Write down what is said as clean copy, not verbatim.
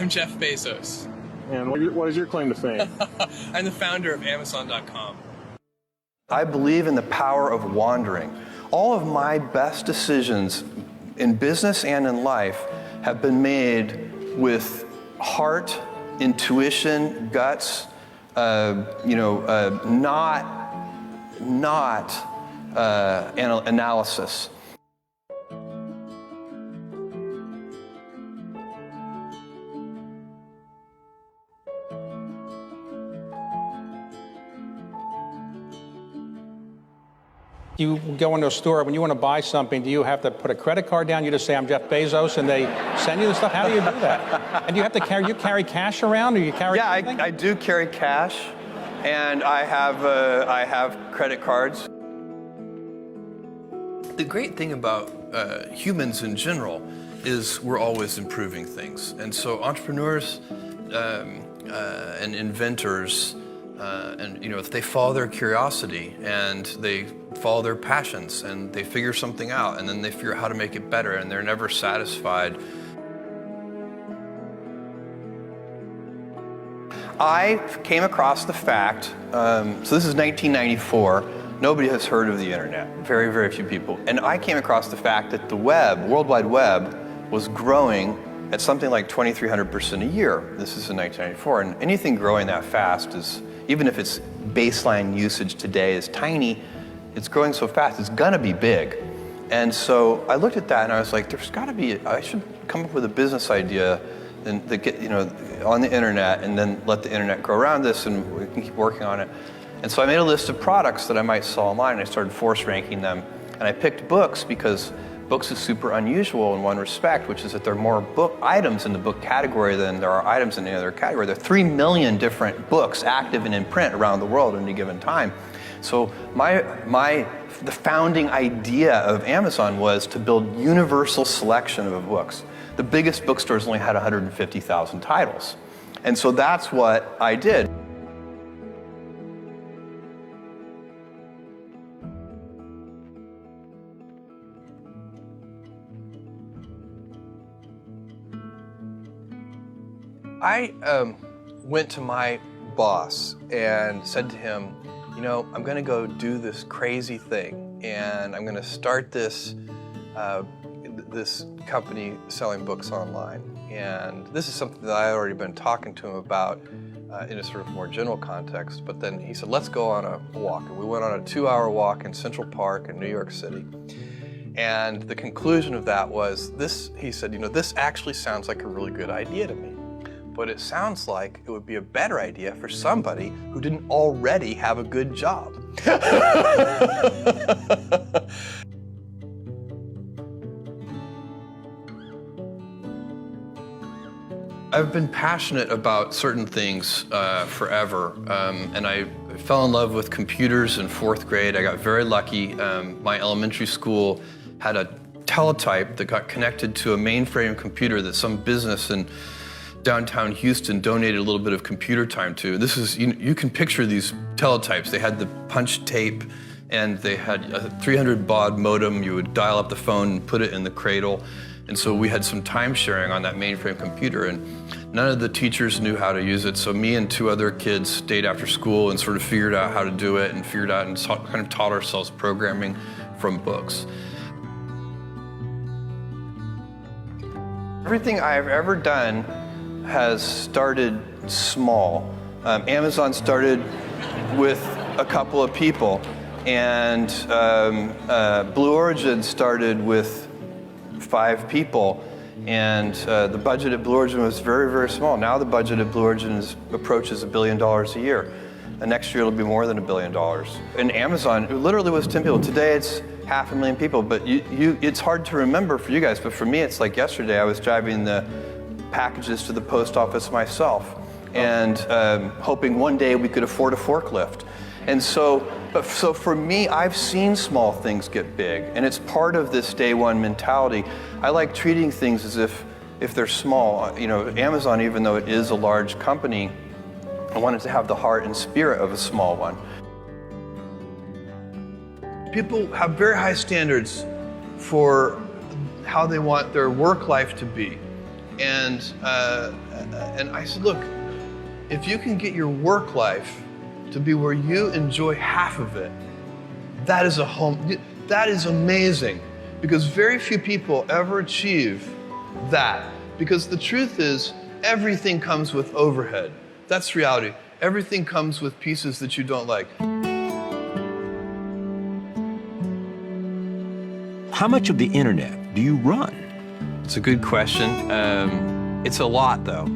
I'm Jeff Bezos. And what is your claim to fame? I'm the founder of Amazon.com. I believe in the power of wandering. All of my best decisions in business and in life have been made with heart, intuition, guts, not analysis. You go into a store, when you want to buy something, do you have to put a credit card down? You just say, I'm Jeff Bezos, and they send you the stuff? How do you do that? And you have to carry cash around, or you carry anything? I do carry cash, and I have credit cards. The great thing about humans in general is we're always improving things. And so entrepreneurs and inventors, if they follow their curiosity and they follow their passions and they figure something out and then they figure out how to make it better and they're never satisfied. I came across the fact, so this is 1994, nobody has heard of the internet, very, very few people. And I came across the fact that the web, World Wide Web, was growing at something like 2,300% a year. This is in 1994, and anything growing that fast is, even if its baseline usage today is tiny, it's growing so fast, it's gonna be big. And so I looked at that and I was like, there's gotta be, I should come up with a business idea and that get, on the internet and then let the internet grow around this and we can keep working on it. And so I made a list of products that I might sell online and I started force ranking them. And I picked books because books is super unusual in one respect, which is that there are more book items in the book category than there are items in any other category. There are 3 million different books active and in print around the world at any given time. So the founding idea of Amazon was to build universal selection of books. The biggest bookstores only had 150,000 titles. And so that's what I did. I went to my boss and said to him, I'm going to go do this crazy thing, and I'm going to start this company selling books online. And this is something that I had already been talking to him about in a sort of more general context. But then he said, let's go on a walk. And we went on a 2-hour walk in Central Park in New York City. And the conclusion of that was this, he said, this actually sounds like a really good idea to me. But it sounds like it would be a better idea for somebody who didn't already have a good job. I've been passionate about certain things forever, and I fell in love with computers in 4th grade. I got very lucky. My elementary school had a teletype that got connected to a mainframe computer that some business in downtown Houston donated a little bit of computer time to. This is, you can picture these teletypes. They had the punch tape and they had a 300 baud modem. You would dial up the phone and put it in the cradle. And so we had some time sharing on that mainframe computer, and none of the teachers knew how to use it. So me and 2 other kids stayed after school and sort of figured out how to do it and kind of taught ourselves programming from books. Everything I've ever done has started small. Amazon started with a couple of people, and Blue Origin started with 5 people, and the budget at Blue Origin was very, very small. Now the budget at Blue Origin approaches $1 billion a year. And next year it'll be more than $1 billion. And Amazon, it literally was 10 people. Today it's 500,000 people, but it's hard to remember for you guys, but for me it's like yesterday. I was driving the packages to the post office myself and hoping one day we could afford a forklift. And so for me, I've seen small things get big, and it's part of this day one mentality. I like treating things as if they're small. Amazon, even though it is a large company, I want it to have the heart and spirit of a small one. People have very high standards for how they want their work life to be. And I said, look, if you can get your work life to be where you enjoy half of it, that is a home. That is amazing, because very few people ever achieve that. Because the truth is, everything comes with overhead. That's reality. Everything comes with pieces that you don't like. How much of the internet do you run? It's a good question. It's a lot, though.